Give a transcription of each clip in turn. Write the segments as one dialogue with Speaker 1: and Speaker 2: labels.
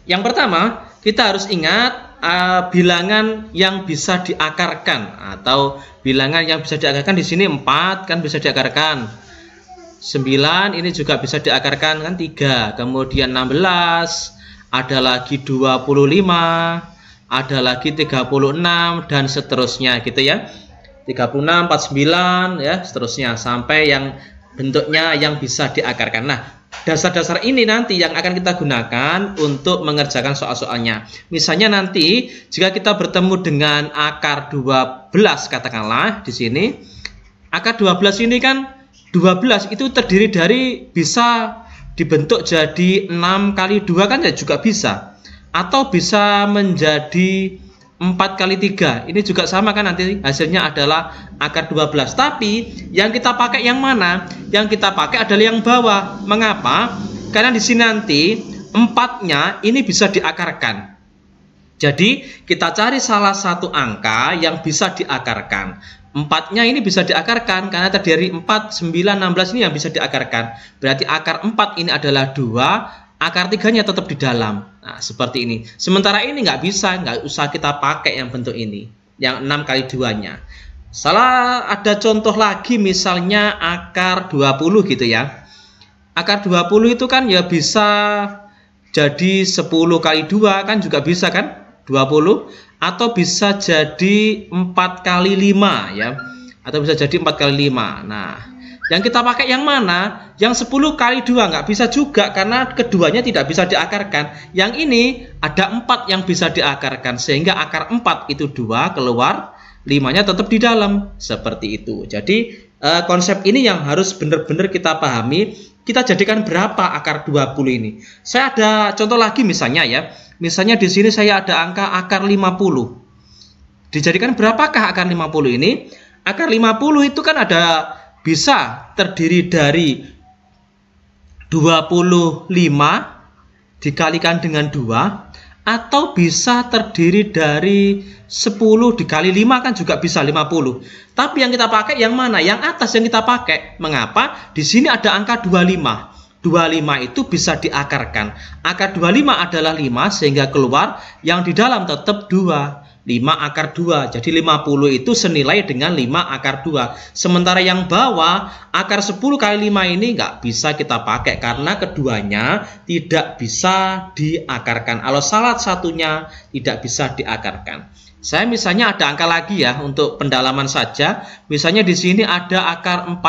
Speaker 1: Yang pertama, kita harus ingat bilangan yang bisa diakarkan atau bilangan yang bisa diakarkan di sini 4 kan bisa diakarkan. 9 ini juga bisa diakarkan kan 3. Kemudian 16, ada lagi 25, ada lagi 36 dan seterusnya gitu ya. 36, 49 ya, seterusnya sampai yang bentuknya yang bisa diakarkan. Nah, dasar-dasar ini nanti yang akan kita gunakan untuk mengerjakan soal-soalnya. Misalnya nanti jika kita bertemu dengan akar 12 katakanlah di sini. Akar 12 ini kan 12 itu terdiri dari bisa dibentuk jadi 6 kali 2 kan ya juga bisa. Atau bisa menjadi 4 kali 3. Ini juga sama kan nanti hasilnya adalah akar 12. Tapi yang kita pakai yang mana? Yang kita pakai adalah yang bawah. Mengapa? Karena di sini nanti 4-nya ini bisa diakarkan. Jadi kita cari salah satu angka yang bisa diakarkan. 4-nya ini bisa diakarkan karena terdiri 4, 9, 16 ini yang bisa diakarkan. Berarti akar 4 ini adalah 2. Akar 3-nya tetap di dalam. Nah, seperti ini. Sementara ini nggak bisa, nggak usah kita pakai yang bentuk ini. Yang 6 kali 2-nya. Salah ada contoh lagi misalnya akar 20 gitu ya. Akar 20 itu kan ya bisa jadi 10 kali 2 kan juga bisa kan? 20. Atau bisa jadi 4 kali 5 ya. Atau bisa jadi 4 kali 5. Nah, yang kita pakai yang mana? Yang 10 kali 2 nggak bisa juga karena keduanya tidak bisa diakarkan. Yang ini ada 4 yang bisa diakarkan sehingga akar 4 itu 2 keluar, 5-nya tetap di dalam. Seperti itu. Jadi konsep ini yang harus benar-benar kita pahami. Kita jadikan berapa akar 20 ini? Saya ada contoh lagi misalnya ya. Misalnya di sini saya ada angka akar 50. Dijadikan berapakah akar 50 ini? Akar 50 itu kan ada bisa terdiri dari 25 dikalikan dengan 2 atau bisa terdiri dari 10 dikali 5 kan juga bisa 50. Tapi yang kita pakai yang mana? Yang atas yang kita pakai. Mengapa? Di sini ada angka 25. 25 itu bisa diakarkan. Akar 25 adalah 5 sehingga keluar yang di dalam tetap 2. 5 akar 2. Jadi 50 itu senilai dengan 5 akar 2. Sementara yang bawah akar 10 kali 5 ini nggak bisa kita pakai karena keduanya tidak bisa diakarkan. Kalau salah satunya tidak bisa diakarkan. Saya misalnya ada angka lagi ya untuk pendalaman saja. Misalnya di sini ada akar 48.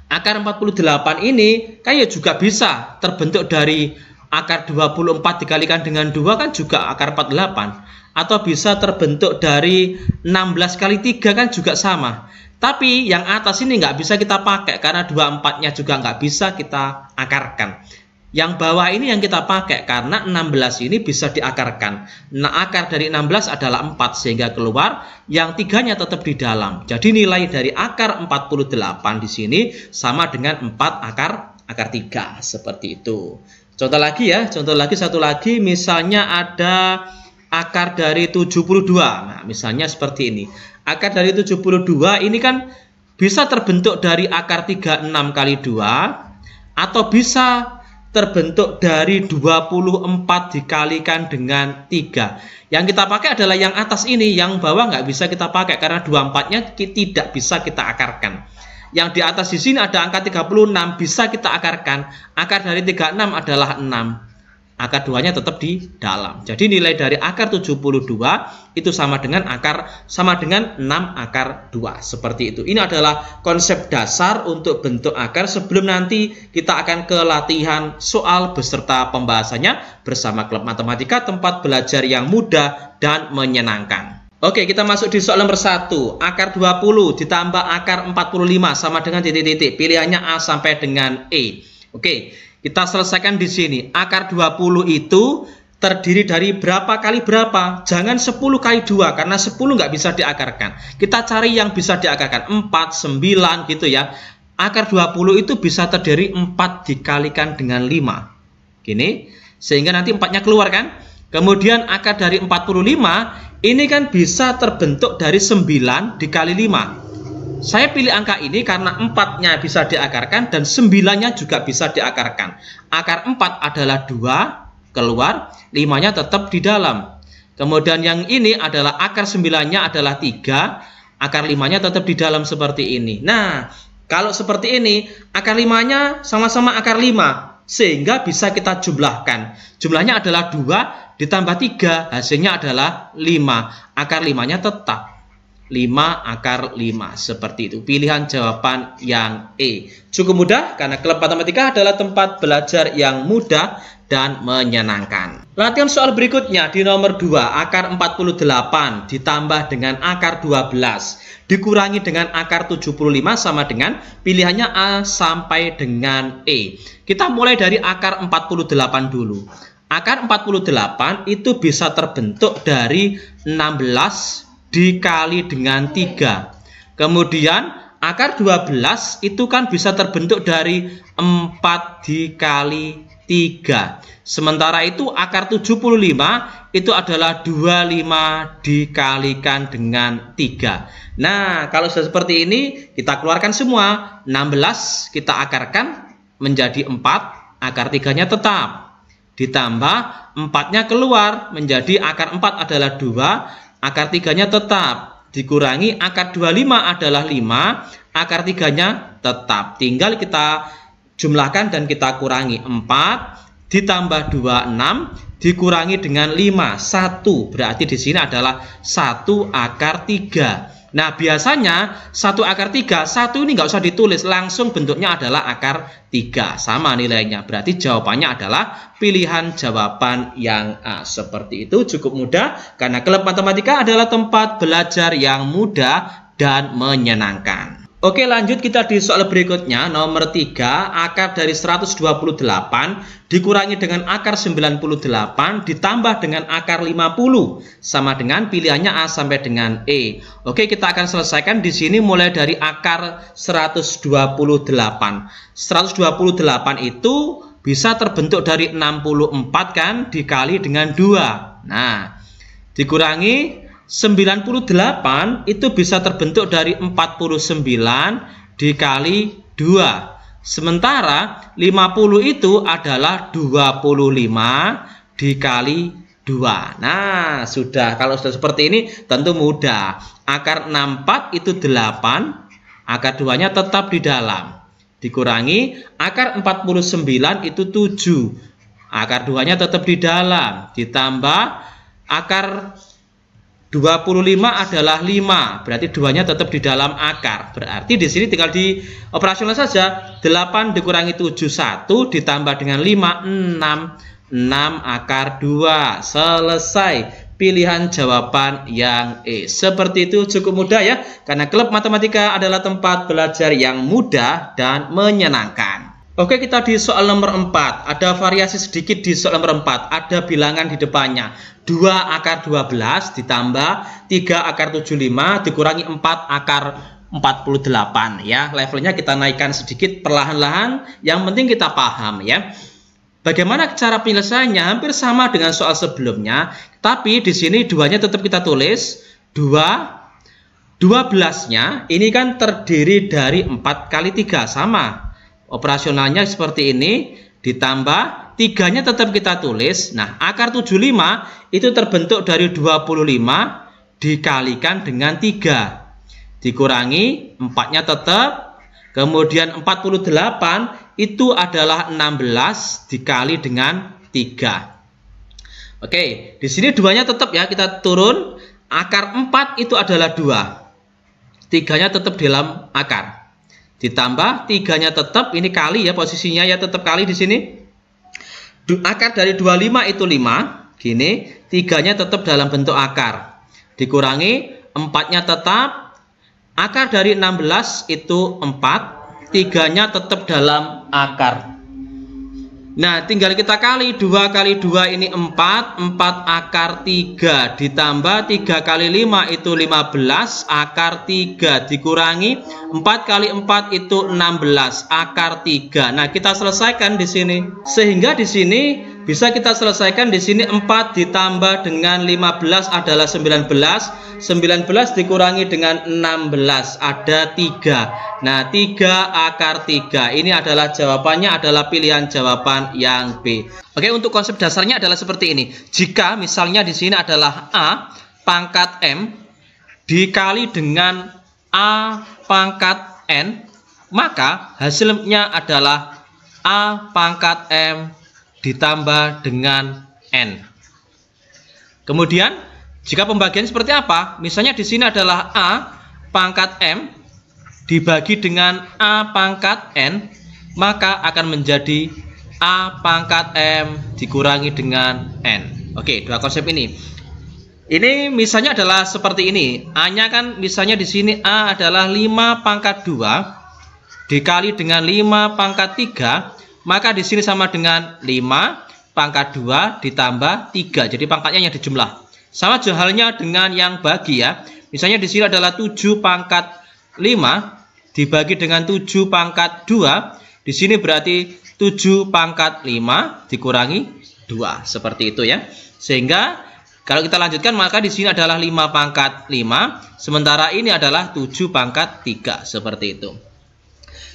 Speaker 1: Akar 48 ini kayak juga bisa terbentuk dari akar 24 dikalikan dengan 2 kan juga akar 48. Atau bisa terbentuk dari 16 kali 3 kan juga sama. Tapi yang atas ini nggak bisa kita pakai karena 24-nya juga nggak bisa kita akarkan. Yang bawah ini yang kita pakai karena 16 ini bisa diakarkan. Nah, akar dari 16 adalah 4 sehingga keluar yang 3-nya tetap di dalam. Jadi nilai dari akar 48 di sini sama dengan 4 akar 3 seperti itu. Contoh lagi ya, contoh lagi satu lagi misalnya ada akar dari 72. Nah, misalnya seperti ini. Akar dari 72 ini kan bisa terbentuk dari akar 36 kali 2 atau bisa terbentuk dari 24 dikalikan dengan 3. Yang kita pakai adalah yang atas ini, yang bawah nggak bisa kita pakai karena 24-nya tidak bisa kita akarkan. Yang di atas di sini ada angka 36 bisa kita akarkan. Akar dari 36 adalah 6. Akar 2-nya tetap di dalam. Jadi nilai dari akar 72 itu sama dengan 6 akar 2. Seperti itu. Ini adalah konsep dasar untuk bentuk akar sebelum nanti kita akan ke latihan soal beserta pembahasannya bersama Klub Matematika, tempat belajar yang mudah dan menyenangkan. Oke, kita masuk di soal nomor 1. Akar 20 ditambah akar 45 sama dengan titik-titik. Pilihannya A sampai dengan E. Oke, kita selesaikan di sini. Akar 20 itu terdiri dari berapa kali berapa? Jangan 10 kali 2 karena 10 nggak bisa diakarkan. Kita cari yang bisa diakarkan. 4, 9 gitu ya. Akar 20 itu bisa terdiri 4 dikalikan dengan 5. Gini, sehingga nanti 4-nya keluar kan? Kemudian akar dari 45 ini kan bisa terbentuk dari 9 dikali 5. Saya pilih angka ini karena 4-nya bisa diakarkan dan 9-nya juga bisa diakarkan. Akar 4 adalah 2 keluar, 5-nya tetap di dalam. Kemudian yang ini adalah akar 9-nya adalah 3, akar 5-nya tetap di dalam seperti ini. Nah, kalau seperti ini, akar 5-nya sama-sama akar 5, sehingga bisa kita jumlahkan. Jumlahnya adalah 2 ditambah 3, hasilnya adalah 5. Akar 5-nya tetap 5 akar 5, seperti itu. Pilihan jawaban yang E. Cukup mudah karena klub matematika adalah tempat belajar yang mudah dan menyenangkan. Latihan soal berikutnya di nomor 2, akar 48 ditambah dengan akar 12 dikurangi dengan akar 75 sama dengan pilihannya A sampai dengan E. Kita mulai dari akar 48 dulu. Akar 48 itu bisa terbentuk dari 16 dikali dengan 3. Kemudian akar 12 itu kan bisa terbentuk dari 4 dikali 3. Sementara itu akar 75 itu adalah 25 dikalikan dengan 3. Nah, kalau sudah seperti ini kita keluarkan semua. 16 kita akarkan menjadi 4, akar 3-nya tetap. Ditambah 4-nya keluar menjadi akar 4 adalah 2. Akar 3-nya tetap, dikurangi akar 25 adalah 5, akar 3-nya tetap. Tinggal kita jumlahkan dan kita kurangi. 4 ditambah 2, 6, dikurangi dengan 5, 1. Berarti di sini adalah 1 akar 3. Nah, biasanya 1 akar 3, 1 ini nggak usah ditulis, langsung bentuknya adalah akar 3. Sama nilainya, berarti jawabannya adalah pilihan jawaban yang A. Seperti itu, cukup mudah, karena klub matematika adalah tempat belajar yang mudah dan menyenangkan. Oke, lanjut kita di soal berikutnya, nomor 3, akar dari 128 dikurangi dengan akar 98 ditambah dengan akar 50 sama dengan pilihannya A sampai dengan E. Oke, kita akan selesaikan di sini mulai dari akar 128. 128 itu bisa terbentuk dari 64 kan dikali dengan 2. Nah, dikurangi 98 itu bisa terbentuk dari 49 dikali 2. Sementara 50 itu adalah 25 dikali 2. Nah, sudah. Kalau sudah seperti ini tentu mudah. Akar 64 itu 8, akar 2-nya tetap di dalam. Dikurangi akar 49 itu 7. Akar 2-nya tetap di dalam. Ditambah akar 25 adalah 5, berarti 2-nya tetap di dalam akar. Berarti di sini tinggal di operasional saja. 8 dikurangi 7, 1 ditambah dengan 5, 6 akar 2. Selesai. Pilihan jawaban yang E. Seperti itu, cukup mudah ya, karena klub matematika adalah tempat belajar yang mudah dan menyenangkan. Oke, kita di soal nomor 4. Ada variasi sedikit di soal nomor 4. Ada bilangan di depannya. 2 akar 12 ditambah 3 akar 75 dikurangi 4 akar 48 ya. Levelnya kita naikkan sedikit perlahan-lahan, yang penting kita paham ya. Bagaimana cara penyelesaiannya? Hampir sama dengan soal sebelumnya, tapi di sini 2-nya tetap kita tulis. 12-nya ini kan terdiri dari 4 kali 3 sama. Operasionalnya seperti ini, ditambah 3-nya tetap kita tulis. Nah, akar 75 itu terbentuk dari 25 dikalikan dengan 3. Dikurangi 4-nya tetap. Kemudian 48 itu adalah 16 dikali dengan 3. Oke, di sini 2-nya tetap ya, kita turun. Akar 4 itu adalah 2. 3-nya tetap dalam akar. Ditambah 3-nya tetap, ini kali ya posisinya ya, tetap kali di sini. Akar dari 25 itu 5, gini, 3-nya tetap dalam bentuk akar. Dikurangi 4-nya tetap, akar dari 16 itu 4, 3-nya tetap dalam akar. Nah, tinggal kita kali, 2 kali 2 ini 4, 4 akar 3, ditambah 3 kali 5 itu 15 akar 3, dikurangi 4 kali 4 itu 16, akar 3. Nah, kita selesaikan di sini. Sehingga di sini bisa kita selesaikan di sini 4 ditambah dengan 15 adalah 19. 19 dikurangi dengan 16 ada 3. Nah, 3 akar 3. Ini adalah jawabannya, adalah pilihan jawaban yang B. Oke, untuk konsep dasarnya adalah seperti ini. Jika misalnya di sini adalah A pangkat M dikali dengan A pangkat N, maka hasilnya adalah A pangkat M ditambah dengan N. Kemudian, jika pembagian seperti apa? Misalnya di sini adalah A pangkat M dibagi dengan A pangkat N, maka akan menjadi A pangkat M dikurangi dengan N. Oke, dua konsep ini. Ini misalnya adalah seperti ini. A-nya kan misalnya di sini A adalah 5 pangkat 2 dikali dengan 5 pangkat 3, maka di sini sama dengan 5 pangkat 2 ditambah 3. Jadi pangkatnya yang dijumlah. Sama halnya dengan yang bagi ya. Misalnya di sini adalah 7 pangkat 5 dibagi dengan 7 pangkat 2. Di sini berarti 7 pangkat 5 dikurangi 2. Seperti itu ya. Sehingga kalau kita lanjutkan, maka di sini adalah 5 pangkat 5, sementara ini adalah 7 pangkat 3, seperti itu.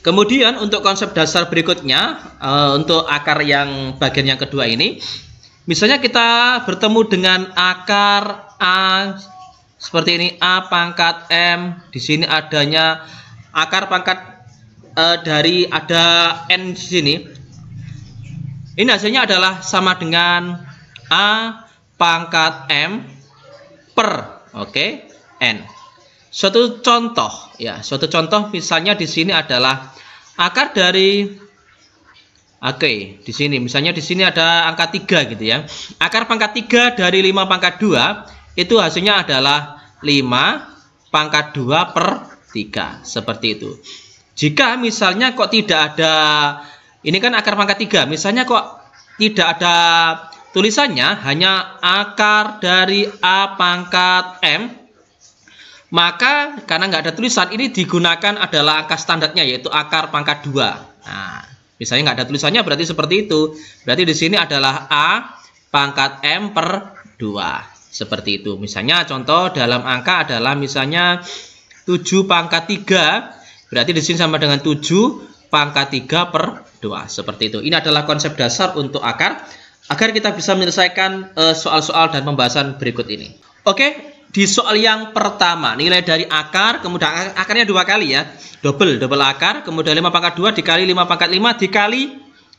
Speaker 1: Kemudian untuk konsep dasar berikutnya, untuk akar yang bagian yang kedua ini, misalnya kita bertemu dengan akar A seperti ini, A pangkat M, di sini adanya akar pangkat dari ada N di sini. Ini hasilnya adalah sama dengan A pangkat M per N. Suatu contoh ya, suatu contoh misalnya di sini adalah akar dari di sini misalnya di sini ada angka 3 gitu ya. Akar pangkat 3 dari 5 pangkat 2 itu hasilnya adalah 5 pangkat 2 per 3, seperti itu. Jika misalnya kok tidak ada, ini kan akar pangkat 3, misalnya kok tidak ada tulisannya, hanya akar dari A pangkat M, maka karena nggak ada tulisan, ini digunakan adalah angka standarnya, yaitu akar pangkat 2. Nah, misalnya nggak ada tulisannya berarti seperti itu. Berarti di sini adalah A pangkat M per 2. Seperti itu. Misalnya contoh dalam angka adalah misalnya 7 pangkat 3, berarti di sini sama dengan 7 pangkat 3 per 2. Seperti itu. Ini adalah konsep dasar untuk akar, agar kita bisa menyelesaikan soal-soal dan pembahasan berikut ini. Oke, di soal yang pertama, nilai dari akar, kemudian akarnya 2 kali ya, double akar, kemudian 5 pangkat 2 dikali 5 pangkat 5 dikali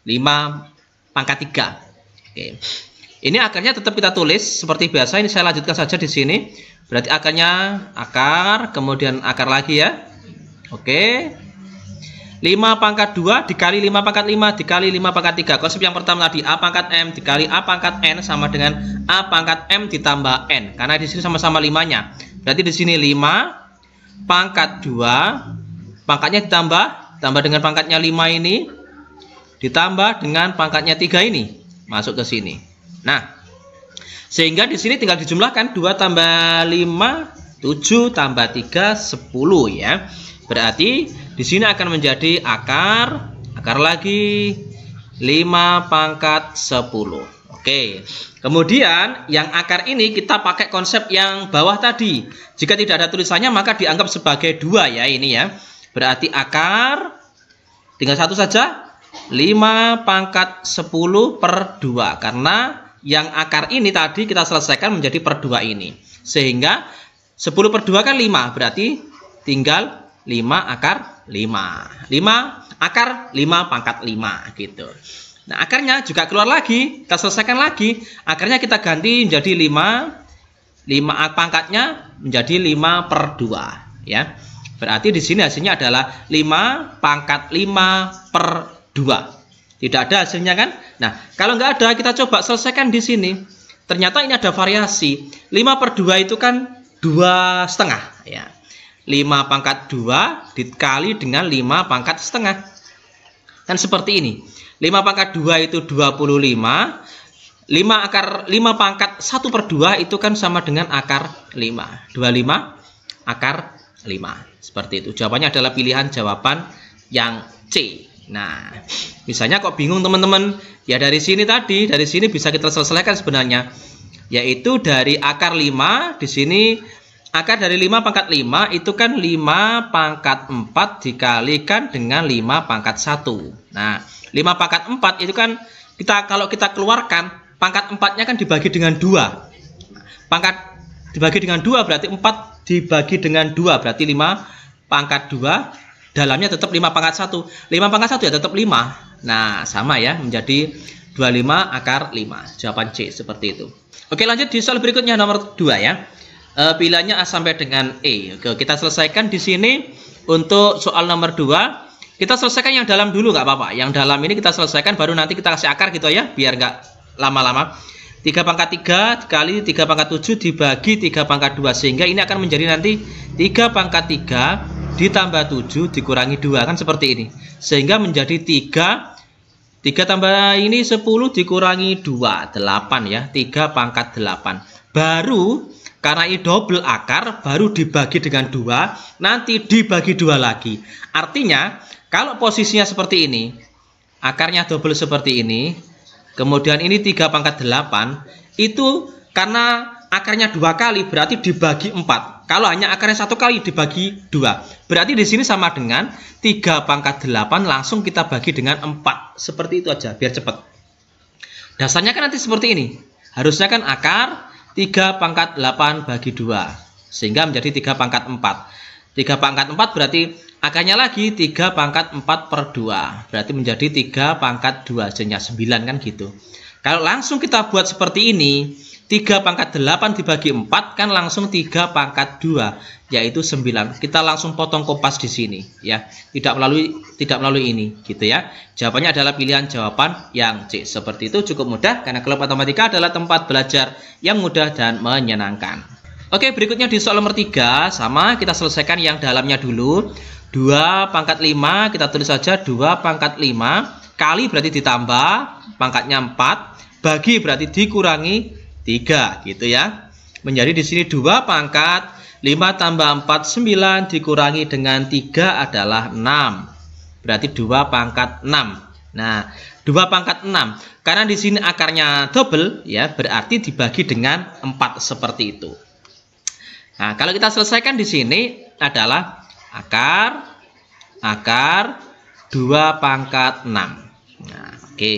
Speaker 1: 5 pangkat 3. Oke. Ini akarnya tetap kita tulis seperti biasa, ini saya lanjutkan saja di sini. Berarti akarnya akar, kemudian akar lagi ya. Oke. 5 pangkat 2 dikali 5 pangkat 5 dikali 5 pangkat 3. Konsep yang pertama tadi A pangkat M dikali A pangkat N sama dengan A pangkat M ditambah N. Karena di sini sama-sama 5-nya. Berarti di sini 5 pangkat 2 pangkatnya ditambah dengan pangkatnya 5 ini ditambah dengan pangkatnya 3 ini masuk ke sini. Nah, sehingga di sini tinggal dijumlahkan 2 tambah 5 7 tambah 3 10 ya. Berarti di sini akan menjadi akar lagi 5 pangkat 10. Oke. Kemudian yang akar ini kita pakai konsep yang bawah tadi. Jika tidak ada tulisannya maka dianggap sebagai 2 ya ini ya. Berarti akar tinggal satu saja, 5 pangkat 10 per 2. Karena yang akar ini tadi kita selesaikan menjadi per 2 ini. Sehingga 10 per 2 kan 5. Berarti tinggal 5 akar 5. 5 akar 5 pangkat 5 gitu. Nah, akarnya juga keluar lagi, kita selesaikan lagi. Akarnya kita ganti menjadi 5 pangkatnya menjadi 5 per 2 ya. Berarti di sini hasilnya adalah 5 pangkat 5 per 2. Tidak ada hasilnya kan? Nah, kalau nggak ada kita coba selesaikan di sini. Ternyata ini ada variasi. 5 per 2 itu kan 2,5 ya. 5 pangkat 2 dikali dengan 5 pangkat setengah. Kan seperti ini. 5 pangkat 2 itu 25. 5 pangkat 1 per 2 itu kan sama dengan akar 5. 25 akar Seperti itu. Jawabannya adalah pilihan jawaban yang C. Nah, misalnya kok bingung teman-teman? Ya dari sini bisa kita selesaikan sebenarnya. Yaitu dari akar 5, di sini akar dari 5 pangkat 5 itu kan 5 pangkat 4 dikalikan dengan 5 pangkat 1. Nah, 5 pangkat 4 itu kan kalau kita keluarkan, pangkat 4-nya kan dibagi dengan 2. Pangkat dibagi dengan 2 berarti 4 dibagi dengan 2 berarti 5 pangkat 2, dalamnya tetap 5 pangkat 1. 5 pangkat 1 ya tetap 5. Nah, sama ya, menjadi 25 akar 5. Jawaban C seperti itu. Oke, lanjut di soal berikutnya nomor 2 ya. Pilihannya A sampai dengan E. Oke, kita selesaikan di sini untuk soal nomor 2. Kita selesaikan yang dalam dulu nggak apa-apa. Yang dalam ini kita selesaikan baru nanti kita kasih akar gitu ya, biar nggak lama-lama. 3 pangkat 3 dikali 3 pangkat 7 dibagi 3 pangkat 2. Sehingga ini akan menjadi nanti 3 pangkat 3 ditambah 7 dikurangi 2. Kan seperti ini. Sehingga menjadi 3 tambah ini 10 dikurangi 2. 8 ya. 3 pangkat 8. Baru karena ini double akar, baru dibagi dengan 2. Nanti dibagi 2 lagi. Artinya kalau posisinya seperti ini, akarnya double seperti ini, kemudian ini 3 pangkat 8, itu karena akarnya 2 kali berarti dibagi 4. Kalau hanya akarnya 1 kali dibagi 2. Berarti di sini sama dengan 3 pangkat 8 langsung kita bagi dengan 4. Seperti itu aja biar cepat. Dasarnya kan nanti seperti ini. Harusnya kan akar 3 pangkat 8 bagi 2. Sehingga menjadi 3 pangkat 4. 3 pangkat 4 berarti akarnya lagi 3 pangkat 4 per 2. Berarti menjadi 3 pangkat 2. Jadinya 9 kan gitu. Kalau langsung kita buat seperti ini, 3 pangkat 8 dibagi 4 kan langsung 3 pangkat 2. Yaitu 9. Kita langsung potong kopas di sini. Ya, tidak melalui ini. Gitu ya. Jawabannya adalah pilihan jawaban yang C. Seperti itu cukup mudah. Karena Klub Matematika adalah tempat belajar yang mudah dan menyenangkan. Oke, berikutnya di soal nomor 3. Sama, kita selesaikan yang dalamnya dulu. 2 pangkat 5, kita tulis saja 2 pangkat 5. Kali berarti ditambah, pangkatnya 4. Bagi berarti dikurangi 3, gitu ya. Menjadi di sini 2 pangkat 5 tambah 4, 9 dikurangi dengan 3 adalah 6. Berarti 2 pangkat 6. Nah, 2 pangkat 6. Karena di sini akarnya double, ya, berarti dibagi dengan 4 seperti itu. Nah, kalau kita selesaikan di sini adalah akar 2 pangkat 6. Nah, oke.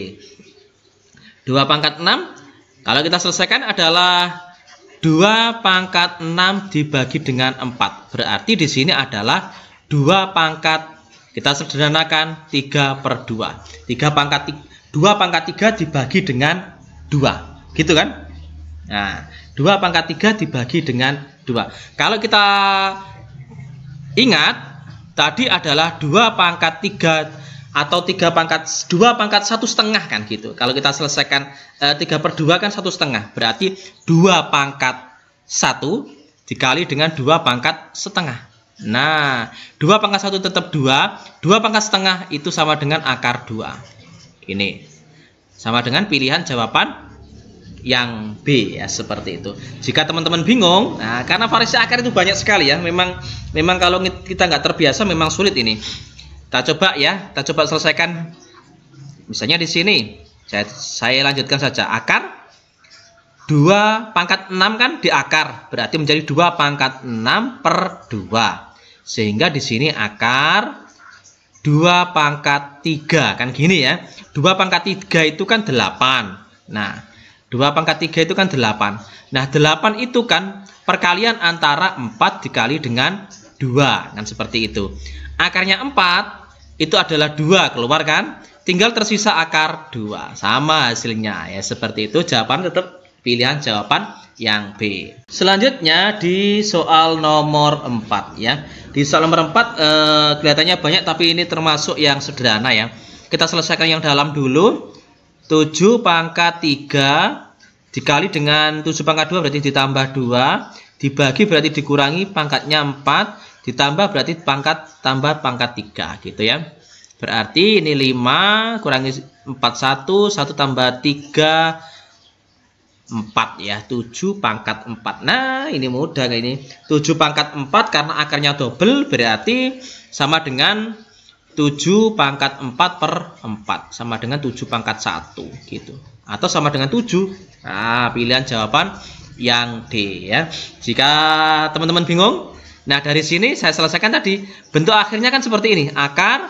Speaker 1: 2 pangkat 6 kalau kita selesaikan adalah 2 pangkat 6 dibagi dengan 4. Berarti di sini adalah 2 pangkat, kita sederhanakan 3 per 2. 2 pangkat 3 dibagi dengan 2. Gitu kan? Nah, 2 pangkat 3 dibagi dengan 2. Kalau kita ingat, tadi adalah 2 pangkat 3 atau 2 pangkat 1/2 kan gitu. Kalau kita selesaikan 3 per 2 kan 1/2. Berarti 2 pangkat 1 dikali dengan 2 pangkat 1/2. Nah, 2 pangkat 1 tetap 2. 2 pangkat 1/2 itu sama dengan akar 2. Ini sama dengan pilihan jawaban yang B ya, seperti itu. Jika teman-teman bingung, nah karena variasi akar itu banyak sekali ya. Memang kalau kita nggak terbiasa memang sulit ini. Kita coba ya, kita coba selesaikan. Misalnya di sini, saya lanjutkan saja. Akar 2 pangkat 6 kan di akar, berarti menjadi 2 pangkat 6 per 2. Sehingga di sini akar 2 pangkat 3 kan gini ya. 2 pangkat 3 itu kan 8. Nah, 2 pangkat 3 itu kan 8. Nah, 8 itu kan perkalian antara 4 dikali dengan 2. Kan seperti itu. Akarnya 4 itu adalah 2, keluar kan? Tinggal tersisa akar 2. Sama hasilnya ya, seperti itu. Jawaban tetap pilihan jawaban yang B. Selanjutnya di soal nomor 4 ya. Di soal nomor 4 kelihatannya banyak tapi ini termasuk yang sederhana ya. Kita selesaikan yang dalam dulu. 7 pangkat 3 dikali dengan 7 pangkat 2 berarti ditambah 2. Dibagi berarti dikurangi pangkatnya 4. Ditambah berarti pangkat tambah pangkat 3 gitu ya. Berarti ini 5 kurangi 41. 1 tambah 3 4 ya, 7 pangkat 4. Nah, ini mudah kayak ini. 7 pangkat 4 karena akarnya double berarti sama dengan 7 pangkat 4 per 4. Sama dengan 7 pangkat 1 gitu. Atau sama dengan 7. Nah, pilihan jawaban yang D ya. Jika teman-teman bingung, nah dari sini saya selesaikan tadi. Bentuk akhirnya kan seperti ini. Akar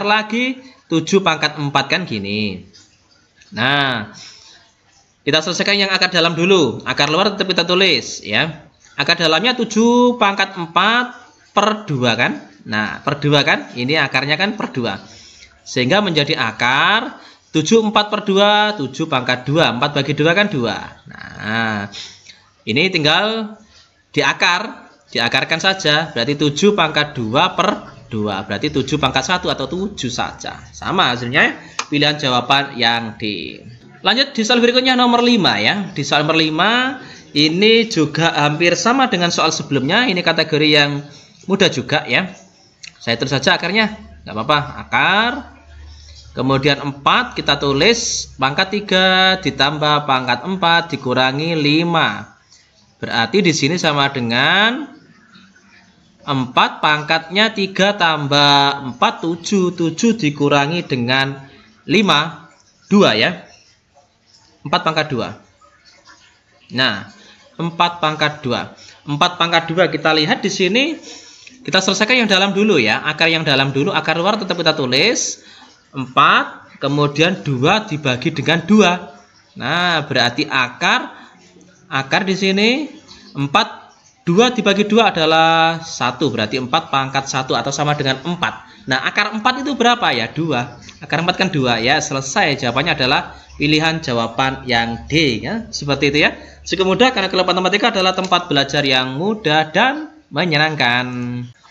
Speaker 1: lagi 7 pangkat 4 kan gini. Nah, kita selesaikan yang akar dalam dulu. Akar luar tetap kita tulis ya. Akar dalamnya 7 pangkat 4 per 2 kan. Nah, per 2 kan. Ini akarnya kan per 2. Sehingga menjadi akar 7 4 per 2, 7 pangkat 2. 4 bagi 2 kan 2. Nah, ini tinggal diakarkan saja. Berarti 7 pangkat 2 per 2. Berarti 7 pangkat 1 atau 7 saja. Sama hasilnya. Pilihan jawaban yang D. Lanjut di soal berikutnya nomor 5 ya. Di soal nomor 5 ini juga hampir sama dengan soal sebelumnya. Ini kategori yang mudah juga ya. Saya tulis saja akarnya. Nggak apa-apa. Akar. Kemudian 4 kita tulis pangkat 3 ditambah pangkat 4 dikurangi 5. Berarti di sini sama dengan 4 pangkatnya 3 tambah 4 7. 7 dikurangi dengan 5 2 ya. 4 pangkat 2. Nah, 4 pangkat 2. 4 pangkat 2 kita lihat di sini. Kita selesaikan yang dalam dulu ya. Akar yang dalam dulu, akar luar tetap kita tulis 4, kemudian 2 dibagi dengan 2. Nah, berarti akar di sini 4 2 dibagi 2 adalah 1, berarti 4 pangkat 1 atau sama dengan 4. Nah, akar 4 itu berapa ya? 2. Akar 4 kan 2 ya. Selesai, jawabannya adalah pilihan jawaban yang D ya. Seperti itu ya. Cukup mudah karena kelas matematika adalah tempat belajar yang mudah dan menyenangkan.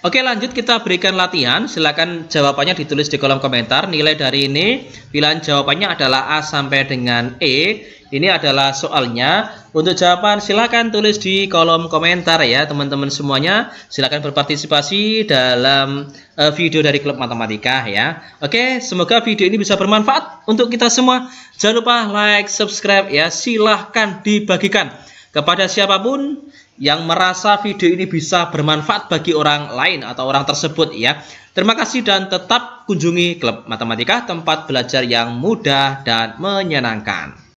Speaker 1: Oke, lanjut kita berikan latihan. Silakan jawabannya ditulis di kolom komentar. Nilai dari ini pilihan jawabannya adalah A sampai dengan E. Ini adalah soalnya. Untuk jawaban silakan tulis di kolom komentar ya teman-teman semuanya. Silakan berpartisipasi dalam video dari Klub Matematika ya. Oke, semoga video ini bisa bermanfaat untuk kita semua. Jangan lupa like, subscribe ya. Silahkan dibagikan kepada siapapun yang merasa video ini bisa bermanfaat bagi orang lain atau orang tersebut ya. Terima kasih dan tetap kunjungi Klub Matematika, tempat belajar yang mudah dan menyenangkan.